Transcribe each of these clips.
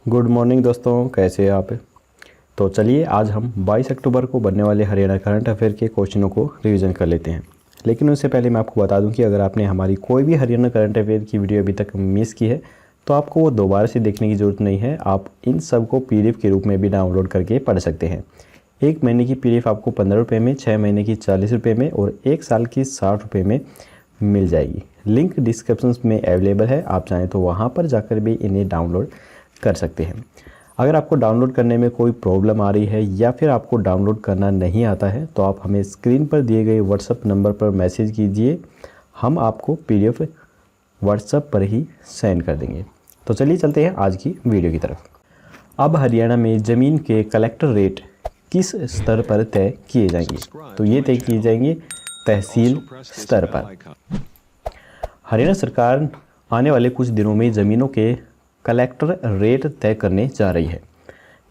Good morning दोस्तों, कैसे हैं आप। तो चलिए आज हम 22 अक्टूबर को बनने वाले हरियाणा करंट अफेयर के क्वेश्चनों को रिवीजन कर लेते हैं। लेकिन उससे पहले मैं आपको बता दूं कि अगर आपने हमारी कोई भी हरियाणा करंट अफेयर की वीडियो अभी तक मिस की है तो आपको वो दोबारा से देखने की ज़रूरत नहीं है। आप इन सब को PDF के रूप में भी डाउनलोड करके पढ़ सकते हैं। 1 महीने की PDF आपको 15 रुपये में, 6 महीने की 40 रुपये में और 1 साल की 60 रुपये में मिल जाएगी। लिंक डिस्क्रिप्शन में अवेलेबल है, आप चाहें तो वहाँ पर जाकर भी इन्हें डाउनलोड कर सकते हैं। अगर आपको डाउनलोड करने में कोई प्रॉब्लम आ रही है या फिर आपको डाउनलोड करना नहीं आता है तो आप हमें स्क्रीन पर दिए गए व्हाट्सएप नंबर पर मैसेज कीजिए, हम आपको PDF व्हाट्सएप पर ही सेंड कर देंगे। तो चलिए चलते हैं आज की वीडियो की तरफ। अब हरियाणा में ज़मीन के कलेक्टर रेट किस स्तर पर तय किए जाएंगे? तो ये तय किए जाएंगे तहसील स्तर पर। हरियाणा सरकार आने वाले कुछ दिनों में ज़मीनों के कलेक्टर रेट तय करने जा रही है।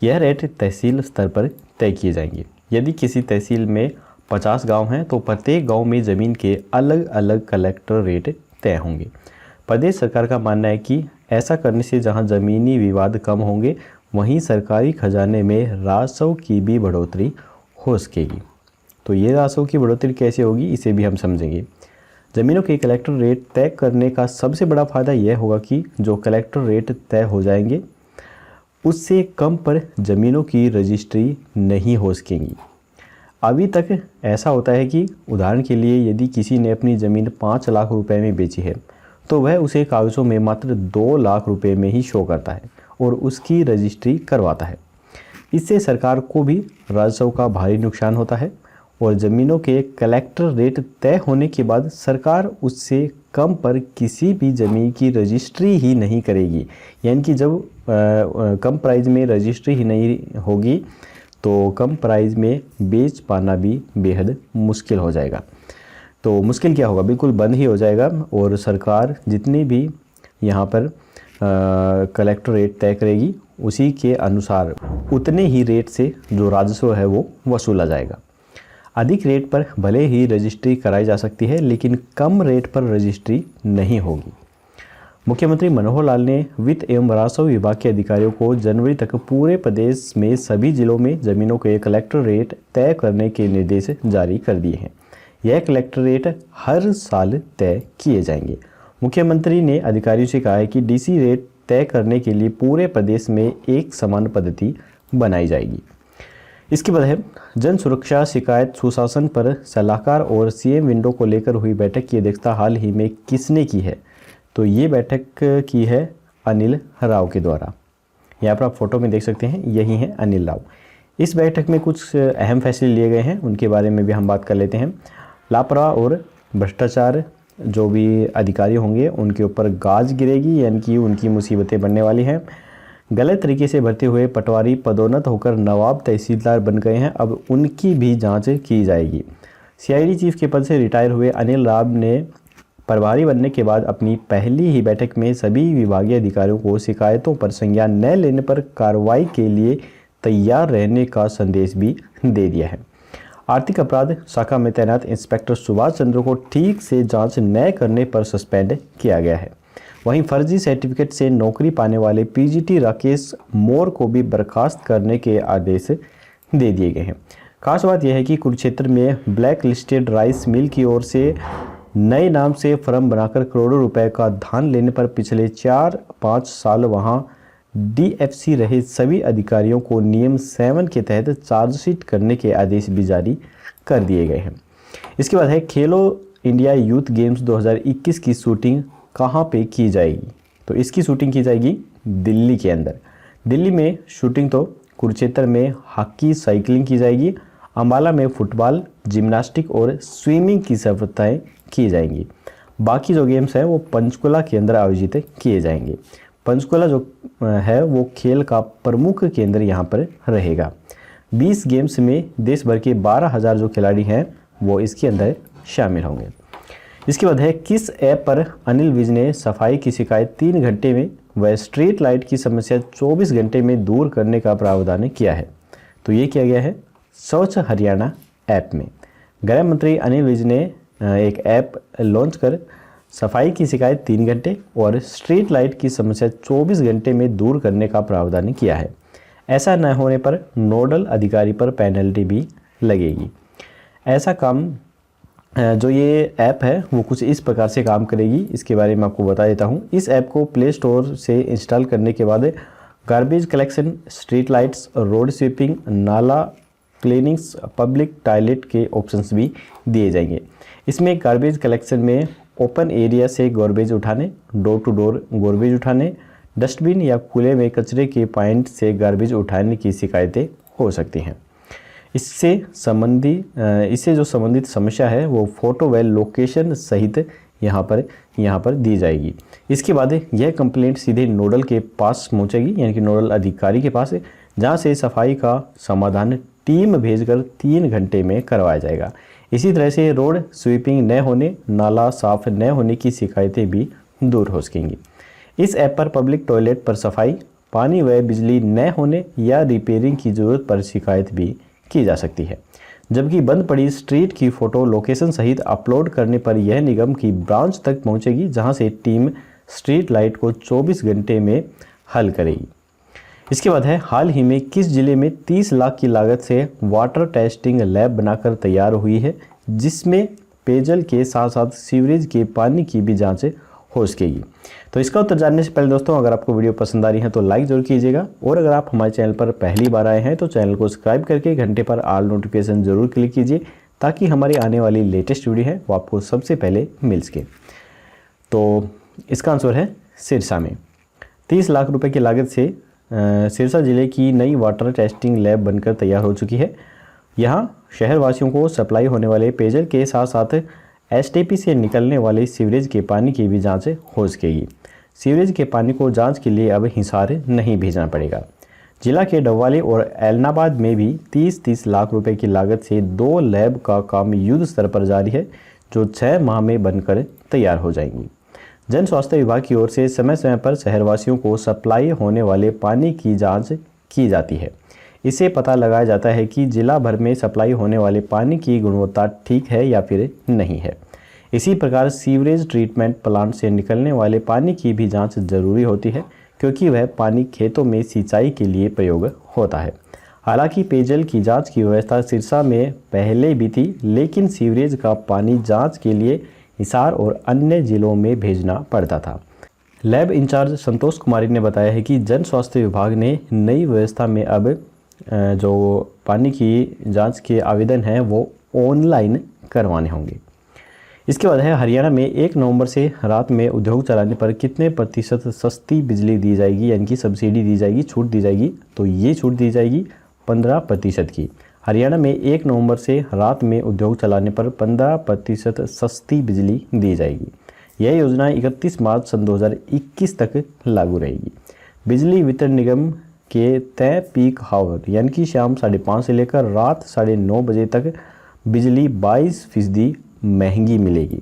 यह रेट तहसील स्तर पर तय किए जाएंगे। यदि किसी तहसील में 50 गांव हैं तो प्रत्येक गांव में ज़मीन के अलग अलग कलेक्टर रेट तय होंगे। प्रदेश सरकार का मानना है कि ऐसा करने से जहां ज़मीनी विवाद कम होंगे वहीं सरकारी खजाने में राजस्व की भी बढ़ोतरी हो सकेगी। तो ये राजस्व की बढ़ोतरी कैसे होगी इसे भी हम समझेंगे। ज़मीनों के कलेक्टर रेट तय करने का सबसे बड़ा फ़ायदा यह होगा कि जो कलेक्टर रेट तय हो जाएंगे उससे कम पर ज़मीनों की रजिस्ट्री नहीं हो सकेंगी। अभी तक ऐसा होता है कि उदाहरण के लिए यदि किसी ने अपनी ज़मीन 5 लाख रुपए में बेची है तो वह उसे कागज़ों में मात्र 2 लाख रुपए में ही शो करता है और उसकी रजिस्ट्री करवाता है। इससे सरकार को भी राजस्व का भारी नुकसान होता है और ज़मीनों के कलेक्टर रेट तय होने के बाद सरकार उससे कम पर किसी भी ज़मीन की रजिस्ट्री ही नहीं करेगी। यानी कि जब कम प्राइस में रजिस्ट्री ही नहीं होगी तो कम प्राइस में बेच पाना भी बेहद मुश्किल हो जाएगा। तो मुश्किल क्या होगा, बिल्कुल बंद ही हो जाएगा और सरकार जितनी भी यहाँ पर कलेक्टर रेट तय करेगी उसी के अनुसार उतने ही रेट से जो राजस्व है वो वसूला जाएगा। अधिक रेट पर भले ही रजिस्ट्री कराई जा सकती है लेकिन कम रेट पर रजिस्ट्री नहीं होगी। मुख्यमंत्री मनोहर लाल ने वित्त एवं राजस्व विभाग के अधिकारियों को जनवरी तक पूरे प्रदेश में सभी जिलों में ज़मीनों के कलेक्टर रेट तय करने के निर्देश जारी कर दिए हैं। यह कलेक्टर रेट हर साल तय किए जाएंगे। मुख्यमंत्री ने अधिकारियों से कहा है कि DC रेट तय करने के लिए पूरे प्रदेश में एक समान पद्धति बनाई जाएगी। इसके बाद है जन सुरक्षा शिकायत सुशासन पर सलाहकार और CM विंडो को लेकर हुई बैठक की अध्यक्षता हाल ही में किसने की है? तो ये बैठक की है अनिल राव के द्वारा। यहाँ पर आप फोटो में देख सकते हैं, यही है अनिल राव। इस बैठक में कुछ अहम फैसले लिए गए हैं, उनके बारे में भी हम बात कर लेते हैं। लापरवाह और भ्रष्टाचार जो भी अधिकारी होंगे उनके ऊपर गाज गिरेगी, यानी कि उनकी मुसीबतें बनने वाली हैं। गलत तरीके से भर्ती हुए पटवारी पदोन्नत होकर नवाब तहसीलदार बन गए हैं, अब उनकी भी जांच की जाएगी। CID चीफ के पद से रिटायर हुए अनिल राव ने प्रभारी बनने के बाद अपनी पहली ही बैठक में सभी विभागीय अधिकारियों को शिकायतों पर संज्ञान न लेने पर कार्रवाई के लिए तैयार रहने का संदेश भी दे दिया है। आर्थिक अपराध शाखा में तैनात इंस्पेक्टर सुभाष चंद्र को ठीक से जाँच न करने पर सस्पेंड किया गया है। वहीं फर्जी सर्टिफिकेट से नौकरी पाने वाले PGT राकेश मोर को भी बर्खास्त करने के आदेश दे दिए गए हैं। खास बात यह है कि कुरुक्षेत्र में ब्लैक लिस्टेड राइस मिल की ओर से नए नाम से फर्म बनाकर करोड़ों रुपए का धान लेने पर पिछले 4-5 साल वहां DFC रहे सभी अधिकारियों को नियम 7 के तहत चार्जशीट करने के आदेश भी जारी कर दिए गए हैं। इसके बाद है खेलो इंडिया यूथ गेम्स 2021 की शूटिंग कहाँ पे की जाएगी? तो इसकी शूटिंग की जाएगी दिल्ली के अंदर। दिल्ली में शूटिंग तो कुरुक्षेत्र में हॉकी साइकिलिंग की जाएगी, अम्बाला में फुटबॉल, जिम्नास्टिक और स्विमिंग की स्पर्धाएं की जाएंगी। बाकी जो गेम्स हैं वो पंचकुला के अंदर आयोजित किए जाएंगे। पंचकुला जो है वो खेल का प्रमुख केंद्र यहाँ पर रहेगा। 20 गेम्स में देश भर के 12,000 जो खिलाड़ी हैं वो इसके अंदर शामिल होंगे। इसके बाद है किस ऐप पर अनिल विज ने सफाई की शिकायत 3 घंटे में व स्ट्रीट लाइट की समस्या 24 घंटे में दूर करने का प्रावधान किया है? तो ये किया गया है स्वच्छ हरियाणा ऐप में। गृह मंत्री अनिल विज ने एक ऐप लॉन्च कर सफाई की शिकायत 3 घंटे और स्ट्रीट लाइट की समस्या 24 घंटे में दूर करने का प्रावधान किया है। ऐसा न होने पर नोडल अधिकारी पर पेनल्टी भी लगेगी। ऐसा काम जो ये ऐप है वो कुछ इस प्रकार से काम करेगी, इसके बारे में आपको बता देता हूँ। इस ऐप को प्ले स्टोर से इंस्टॉल करने के बाद garbage collection, street lights, road sweeping, नाला क्लीनिंग्स, पब्लिक टॉयलेट के ऑप्शंस भी दिए जाएंगे। इसमें गार्बेज कलेक्शन में ओपन एरिया से गार्बेज उठाने, डोर टू डोर गार्बेज उठाने, डस्टबिन या खुले में कचरे के पॉइंट से गार्बेज उठाने की शिकायतें हो सकती हैं। इससे जो संबंधित समस्या है वो फ़ोटो व लोकेशन सहित यहाँ पर दी जाएगी। इसके बाद यह कंप्लेंट सीधे नोडल के पास पहुँचेगी, यानी कि नोडल अधिकारी के पास, जहाँ से सफाई का समाधान टीम भेजकर 3 घंटे में करवाया जाएगा। इसी तरह से रोड स्वीपिंग न होने, नाला साफ न होने की शिकायतें भी दूर हो सकेंगी। इस ऐप पर पब्लिक टॉयलेट पर सफाई, पानी व बिजली न होने या रिपेयरिंग की ज़रूरत पर शिकायत भी की जा सकती है। जबकि बंद पड़ी स्ट्रीट की फ़ोटो लोकेशन सहित अपलोड करने पर यह निगम की ब्रांच तक पहुंचेगी, जहां से टीम स्ट्रीट लाइट को 24 घंटे में हल करेगी। इसके बाद है, हाल ही में किस जिले में 30 लाख की लागत से वाटर टेस्टिंग लैब बनाकर तैयार हुई है, जिसमें पेयजल के साथ साथ सीवरेज के पानी की भी जाँच हो सकेगी। तो इसका उत्तर जानने से पहले दोस्तों, अगर आपको वीडियो पसंद आ रही है तो लाइक जरूर कीजिएगा, और अगर आप हमारे चैनल पर पहली बार आए हैं तो चैनल को सब्सक्राइब करके घंटे पर ऑल नोटिफिकेशन जरूर क्लिक कीजिए, ताकि हमारी आने वाली लेटेस्ट वीडियो है वो आपको सबसे पहले मिल सके। तो इसका आंसर है सिरसा में। 30 लाख रुपये की लागत से सिरसा जिले की नई वाटर टेस्टिंग लैब बनकर तैयार हो चुकी है। यहाँ शहरवासियों को सप्लाई होने वाले पेयजल के साथ साथ एसटीपी से निकलने वाले सीवरेज के पानी की भी जांच हो सकेगी। सीवरेज के पानी को जांच के लिए अब हिसार नहीं भेजना पड़ेगा। जिला के डबवाली और एलनाबाद में भी 30-30 लाख रुपए की लागत से 2 लैब का काम युद्ध स्तर पर जारी है, जो 6 माह में बनकर तैयार हो जाएंगी। जन स्वास्थ्य विभाग की ओर से समय समय पर शहरवासियों को सप्लाई होने वाले पानी की जाँच की जाती है। इससे पता लगाया जाता है कि जिला भर में सप्लाई होने वाले पानी की गुणवत्ता ठीक है या फिर नहीं है। इसी प्रकार सीवरेज ट्रीटमेंट प्लांट से निकलने वाले पानी की भी जांच जरूरी होती है, क्योंकि वह पानी खेतों में सिंचाई के लिए प्रयोग होता है। हालांकि पेयजल की जांच की व्यवस्था सिरसा में पहले भी थी, लेकिन सीवरेज का पानी जांच के लिए हिसार और अन्य जिलों में भेजना पड़ता था। लैब इंचार्ज संतोष कुमारी ने बताया है कि जन स्वास्थ्य विभाग ने नई व्यवस्था में अब जो पानी की जांच के आवेदन हैं वो ऑनलाइन करवाने होंगे। इसके बाद है, हरियाणा में 1 नवंबर से रात में उद्योग चलाने पर कितने प्रतिशत सस्ती बिजली दी जाएगी, यानी कि सब्सिडी दी जाएगी, छूट दी जाएगी। तो ये छूट दी जाएगी 15% की। हरियाणा में 1 नवंबर से रात में उद्योग चलाने पर 15% सस्ती बिजली दी जाएगी। यह योजना 31 मार्च सन 2021 तक लागू रहेगी। बिजली वितरण निगम के तय पीक हावर, यानी कि शाम 5:30 से लेकर रात 9:30 बजे तक बिजली 22% महंगी मिलेगी।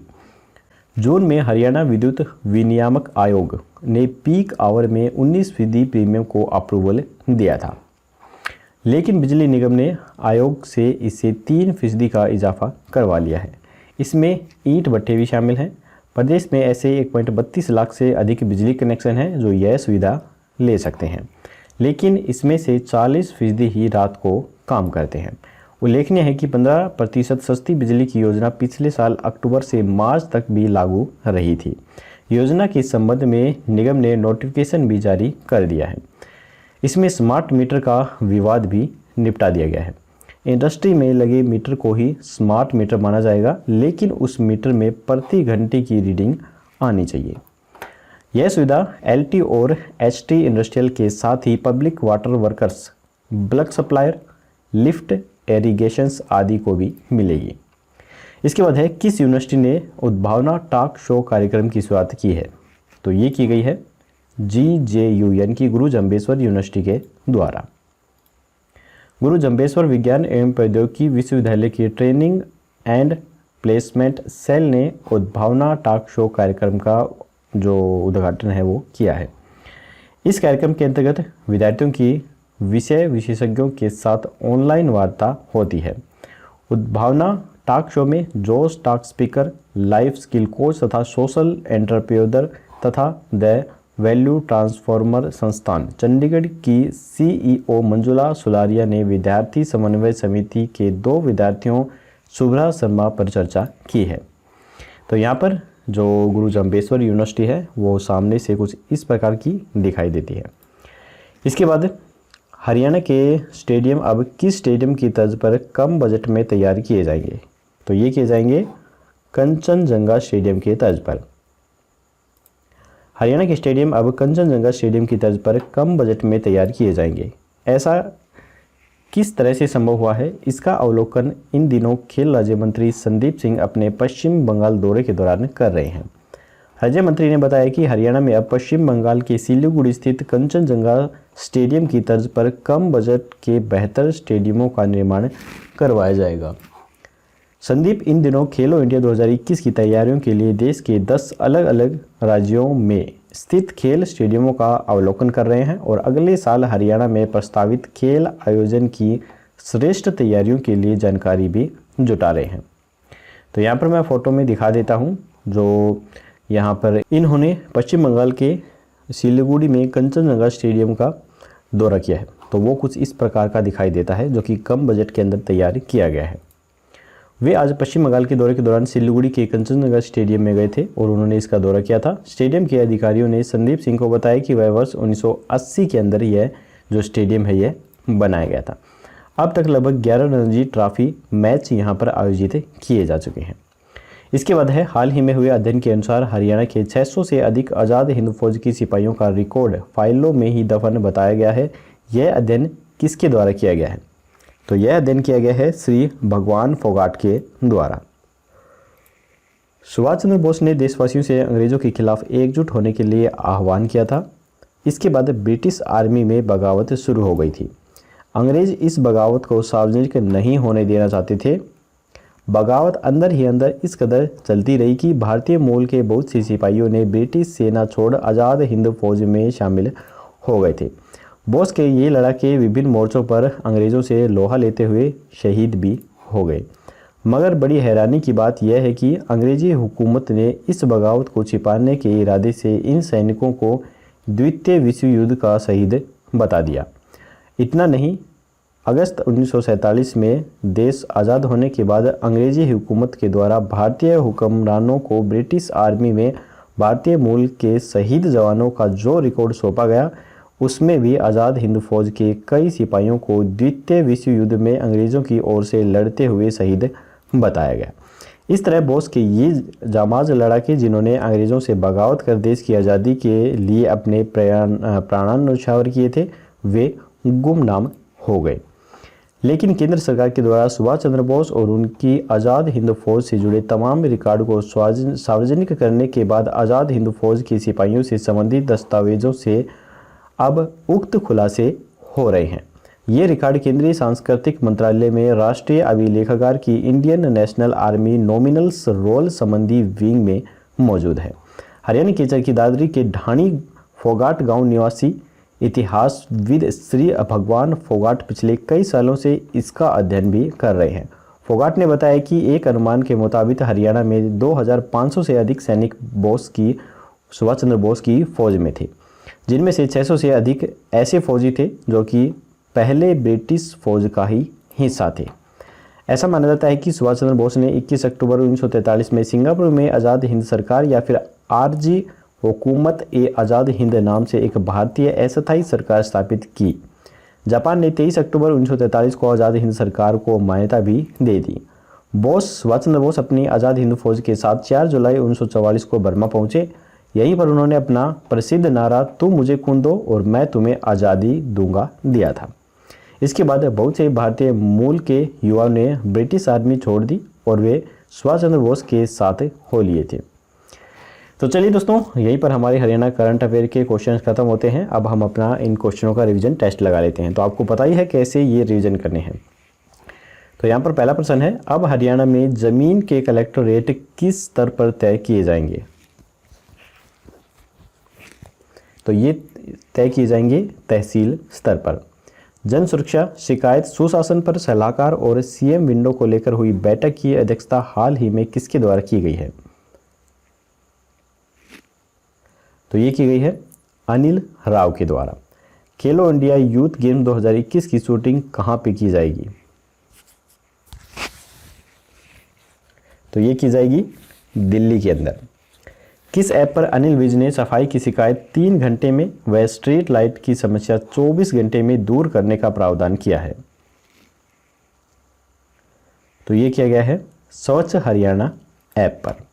जून में हरियाणा विद्युत विनियामक आयोग ने पीक आवर में 19% प्रीमियम को अप्रूवल दिया था, लेकिन बिजली निगम ने आयोग से इसे 3% का इजाफा करवा लिया है। इसमें ईंट भट्ठे भी शामिल हैं। प्रदेश में ऐसे 1.32 लाख से अधिक बिजली कनेक्शन हैं जो यह सुविधा ले सकते हैं, लेकिन इसमें से 40% ही रात को काम करते हैं। उल्लेखनीय है कि 15% सस्ती बिजली की योजना पिछले साल अक्टूबर से मार्च तक भी लागू रही थी। योजना के संबंध में निगम ने नोटिफिकेशन भी जारी कर दिया है। इसमें स्मार्ट मीटर का विवाद भी निपटा दिया गया है। इंडस्ट्री में लगे मीटर को ही स्मार्ट मीटर माना जाएगा, लेकिन उस मीटर में प्रति घंटे की रीडिंग आनी चाहिए। यह सुविधा एलटी और एचटी इंडस्ट्रियल के साथ ही public water workers, bulk supplier, lift, irrigations आदि को भी मिलेगी। इसके बाद है, किस यूनिवर्सिटी ने उद्भावना टॉक शो कार्यक्रम की शुरुआत की है। तो ये की गई है GJU, यानी कि गुरु जम्बेश्वर यूनिवर्सिटी के द्वारा। गुरु जम्बेश्वर विज्ञान एवं प्रौद्योगिकी विश्वविद्यालय की ट्रेनिंग एंड प्लेसमेंट सेल ने उद्भावना टॉक शो कार्यक्रम का जो उद्घाटन है वो किया है। इस कार्यक्रम के अंतर्गत विद्यार्थियों की विषय विशेषज्ञों के साथ ऑनलाइन वार्ता होती है। उद्भावना टॉक शो में जोश talk speaker, life skill coach तथा सोशल एंटरप्रेन्योर तथा द वैल्यू ट्रांसफॉर्मर संस्थान चंडीगढ़ की सीईओ मंजुला सुलारिया ने विद्यार्थी समन्वय समिति के 2 विद्यार्थियों शुभ्रा शर्मा पर चर्चा की है। तो यहाँ पर जो गुरु जम्बेश्वर यूनिवर्सिटी है वो सामने से कुछ इस प्रकार की दिखाई देती है। इसके बाद हरियाणा के स्टेडियम अब किस स्टेडियम की तर्ज पर कम बजट में तैयार किए जाएंगे? तो ये किए जाएंगे कंचनजंगा स्टेडियम के तर्ज पर। हरियाणा के स्टेडियम अब कंचनजंगा स्टेडियम की तर्ज पर कम बजट में तैयार किए जाएंगे। ऐसा किस तरह से संभव हुआ है, इसका अवलोकन इन दिनों खेल राज्य मंत्री संदीप सिंह अपने पश्चिम बंगाल दौरे के दौरान कर रहे हैं। राज्य मंत्री ने बताया कि हरियाणा में अब पश्चिम बंगाल के सिलीगुड़ी स्थित कंचनजंगा स्टेडियम की तर्ज पर कम बजट के बेहतर स्टेडियमों का निर्माण करवाया जाएगा। संदीप इन दिनों खेलो इंडिया 2021 की तैयारियों के लिए देश के 10 अलग अलग राज्यों में स्थित खेल स्टेडियमों का अवलोकन कर रहे हैं और अगले साल हरियाणा में प्रस्तावित खेल आयोजन की श्रेष्ठ तैयारियों के लिए जानकारी भी जुटा रहे हैं। तो यहाँ पर मैं फ़ोटो में दिखा देता हूँ, जो यहाँ पर इन्होंने पश्चिम बंगाल के सिलीगुड़ी में कंचनजंगा स्टेडियम का दौरा किया है। तो वो कुछ इस प्रकार का दिखाई देता है, जो कि कम बजट के अंदर तैयार किया गया है। वे आज पश्चिम बंगाल के दौरे के दौरान सिलीगुड़ी के कंचनजंगा स्टेडियम में गए थे और उन्होंने इसका दौरा किया था। स्टेडियम के अधिकारियों ने संदीप सिंह को बताया कि वह वर्ष 1980 के अंदर यह जो स्टेडियम है यह बनाया गया था। अब तक लगभग 11 रणजी ट्रॉफी मैच यहाँ पर आयोजित किए जा चुके हैं। इसके बाद है, हाल ही में हुए अध्ययन के अनुसार हरियाणा के 600 से अधिक आज़ाद हिंद फौज की सिपाहियों का रिकॉर्ड फाइलों में ही दफन बताया गया है। यह अध्ययन किसके द्वारा किया गया है? तो यह अध्ययन किया गया है श्री भगवान फोगाट के द्वारा। सुभाष चंद्र बोस ने देशवासियों से अंग्रेजों के खिलाफ एकजुट होने के लिए आह्वान किया था। इसके बाद ब्रिटिश आर्मी में बगावत शुरू हो गई थी। अंग्रेज इस बगावत को सार्वजनिक नहीं होने देना चाहते थे। बगावत अंदर ही अंदर इस कदर चलती रही कि भारतीय मूल के बहुत से सिपाहियों ने ब्रिटिश सेना छोड़ आज़ाद हिंद फौज में शामिल हो गए थे। बोस के ये लड़ाके विभिन्न मोर्चों पर अंग्रेज़ों से लोहा लेते हुए शहीद भी हो गए। मगर बड़ी हैरानी की बात यह है कि अंग्रेजी हुकूमत ने इस बगावत को छिपाने के इरादे से इन सैनिकों को द्वितीय विश्व युद्ध का शहीद बता दिया। इतना नहीं, अगस्त 1947 में देश आज़ाद होने के बाद अंग्रेजी हुकूमत के द्वारा भारतीय हुक्मरानों को ब्रिटिश आर्मी में भारतीय मूल के शहीद जवानों का जो रिकॉर्ड सौंपा गया, उसमें भी आज़ाद हिंद फौज के कई सिपाहियों को द्वितीय विश्व युद्ध में अंग्रेज़ों की ओर से लड़ते हुए शहीद बताया गया। इस तरह बोस के ये जामाज लड़ाके, जिन्होंने अंग्रेज़ों से बगावत कर देश की आज़ादी के लिए अपने प्राणान न्यौछावर किए थे, वे गुमनाम हो गए। लेकिन केंद्र सरकार के द्वारा सुभाष चंद्र बोस और उनकी आज़ाद हिंद फौज से जुड़े तमाम रिकॉर्ड को सार्वजनिक करने के बाद आज़ाद हिंद फौज के सिपाहियों से संबंधित दस्तावेजों से अब उक्त खुलासे हो रहे हैं। ये रिकॉर्ड केंद्रीय सांस्कृतिक मंत्रालय में राष्ट्रीय अभिलेखागार की इंडियन नेशनल आर्मी नॉमिनल्स रोल संबंधी विंग में मौजूद है। हरियाणा के चरखी दादरी के ढाणी फोगाट गांव निवासी इतिहासविद श्री भगवान फोगाट पिछले कई सालों से इसका अध्ययन भी कर रहे हैं। फोगाट ने बताया कि एक अनुमान के मुताबिक हरियाणा में 2500 से अधिक सैनिक सुभाष चंद्र बोस की फौज में थे, जिनमें से 600 से अधिक ऐसे फौजी थे जो कि पहले ब्रिटिश फौज का ही हिस्सा थे। ऐसा माना जाता है कि सुभाष चंद्र बोस ने 21 अक्टूबर 1943 में सिंगापुर में आज़ाद हिंद सरकार या फिर आरजी हुकूमत ए आज़ाद हिंद नाम से एक भारतीय अस्थायी सरकार स्थापित की। जापान ने 23 अक्टूबर 1943 को आज़ाद हिंद सरकार को मान्यता भी दे दी। सुभाष चंद्र बोस अपनी आज़ाद हिंद फौज के साथ 4 जुलाई 1944 को बर्मा पहुंचे। यहीं पर उन्होंने अपना प्रसिद्ध नारा "तुम मुझे खून दो और मैं तुम्हें आज़ादी दूंगा" दिया था। इसके बाद बहुत से भारतीय मूल के युवाओं ने ब्रिटिश आर्मी छोड़ दी और वे सुभाष चंद्र बोस के साथ हो लिए थे। तो चलिए दोस्तों, यहीं पर हमारे हरियाणा करंट अफेयर के क्वेश्चन खत्म होते हैं। अब हम अपना इन क्वेश्चनों का रिवीजन टेस्ट लगा लेते हैं। तो आपको पता ही है कैसे ये रिवीजन करने हैं। तो यहाँ पर पहला प्रश्न है, अब हरियाणा में ज़मीन के कलेक्टर रेट किस स्तर पर तय किए जाएंगे? तो ये तय किए जाएंगे तहसील स्तर पर। जन सुरक्षा शिकायत सुशासन पर सलाहकार और सीएम विंडो को लेकर हुई बैठक की अध्यक्षता हाल ही में किसके द्वारा की गई है? तो ये की गई है अनिल राव के द्वारा। खेलो इंडिया यूथ गेम 2021 की शूटिंग कहाँ पे की जाएगी? तो ये की जाएगी दिल्ली के अंदर। किस ऐप पर अनिल विज ने सफाई की शिकायत 3 घंटे में व स्ट्रीट लाइट की समस्या 24 घंटे में दूर करने का प्रावधान किया है? तो ये किया गया है स्वच्छ हरियाणा ऐप पर।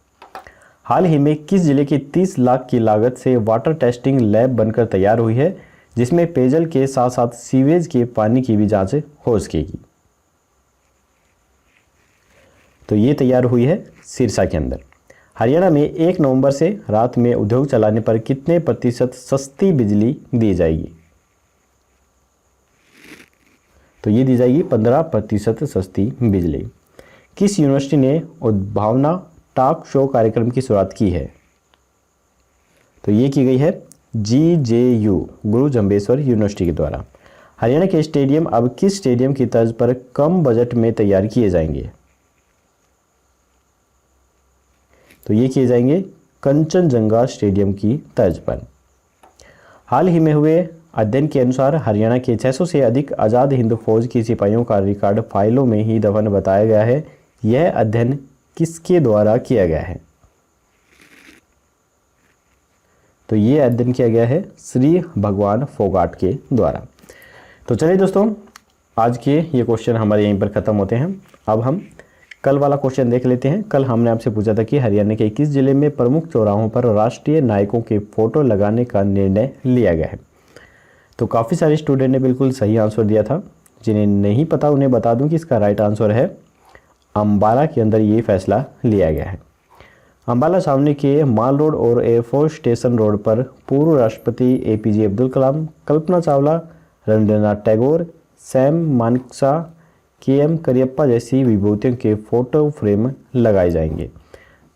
हाल ही में किस जिले की 30 लाख की लागत से वाटर टेस्टिंग लैब बनकर तैयार हुई है, जिसमें पेयजल के साथ साथ सीवेज के पानी की भी जांच हो सकेगी? तो ये तैयार हुई है सिरसा के अंदर। हरियाणा में 1 नवंबर से रात में उद्योग चलाने पर कितने प्रतिशत सस्ती बिजली दी जाएगी? तो ये दी जाएगी 15% सस्ती बिजली। किस यूनिवर्सिटी ने उद्भावना टॉक शो कार्यक्रम की शुरुआत की है? तो ये की गई है GJU गुरु जम्बेश्वर यूनिवर्सिटी के द्वारा। हरियाणा के स्टेडियम अब किस स्टेडियम की तर्ज पर कम बजट में तैयार किए जाएंगे? तो ये किए जाएंगे कंचनजंगा स्टेडियम की तर्ज पर। हाल ही में हुए अध्ययन के अनुसार हरियाणा के 600 से अधिक आज़ाद हिंद फौज की सिपाहियों का रिकॉर्ड फाइलों में ही दफन बताया गया है। यह अध्ययन किसके द्वारा किया गया है? तो ये अध्ययन किया गया है श्री भगवान फोगाट के द्वारा। तो चलिए दोस्तों, आज के ये क्वेश्चन हमारे यहीं पर ख़त्म होते हैं। अब हम कल वाला क्वेश्चन देख लेते हैं। कल हमने आपसे पूछा था कि हरियाणा के किस जिले में प्रमुख चौराहों पर राष्ट्रीय नायकों के फोटो लगाने का निर्णय लिया गया है? तो काफ़ी सारे स्टूडेंट ने बिल्कुल सही आंसर दिया था। जिन्हें नहीं पता उन्हें बता दूं कि इसका राइट आंसर है अम्बाला के अंदर ये फैसला लिया गया है। अम्बाला सामने के माल रोड और एयरफोर्स स्टेशन रोड पर पूर्व राष्ट्रपति APJ Abdul Kalam, Kalpana Chawla, Rabindranath Tagore, Sam Manekshaw, KM Cariappa जैसी विभूतियों के फोटो फ्रेम लगाए जाएंगे।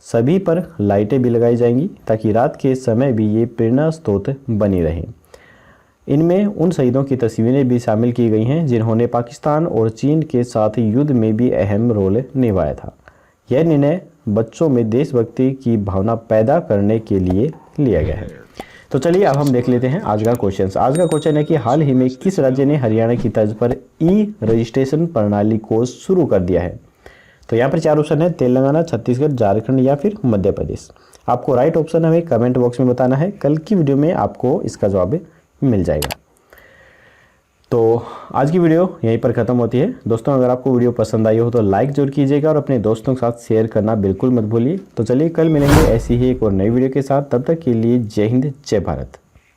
सभी पर लाइटें भी लगाई जाएंगी ताकि रात के समय भी ये प्रेरणा स्रोत बनी रहे। इनमें उन शहीदों की तस्वीरें भी शामिल की गई हैं जिन्होंने पाकिस्तान और चीन के साथ युद्ध में भी अहम रोल निभाया था। यह निर्णय बच्चों में देशभक्ति की भावना पैदा करने के लिए लिया गया है। तो चलिए अब हम देख लेते हैं आज का क्वेश्चन। आज का क्वेश्चन है कि हाल ही में किस राज्य ने हरियाणा की तर्ज पर रजिस्ट्रेशन प्रणाली को शुरू कर दिया है? तो यहाँ पर 4 ऑप्शन है, तेलंगाना, छत्तीसगढ़, झारखंड या फिर मध्य प्रदेश। आपको राइट ऑप्शन हमें कमेंट बॉक्स में बताना है। कल की वीडियो में आपको इसका जवाब मिल जाएगा। तो आज की वीडियो यहीं पर ख़त्म होती है। दोस्तों, अगर आपको वीडियो पसंद आई हो तो लाइक जरूर कीजिएगा और अपने दोस्तों के साथ शेयर करना बिल्कुल मत भूलिए। तो चलिए कल मिलेंगे ऐसी ही एक और नई वीडियो के साथ। तब तक के लिए जय हिंद, जय भारत।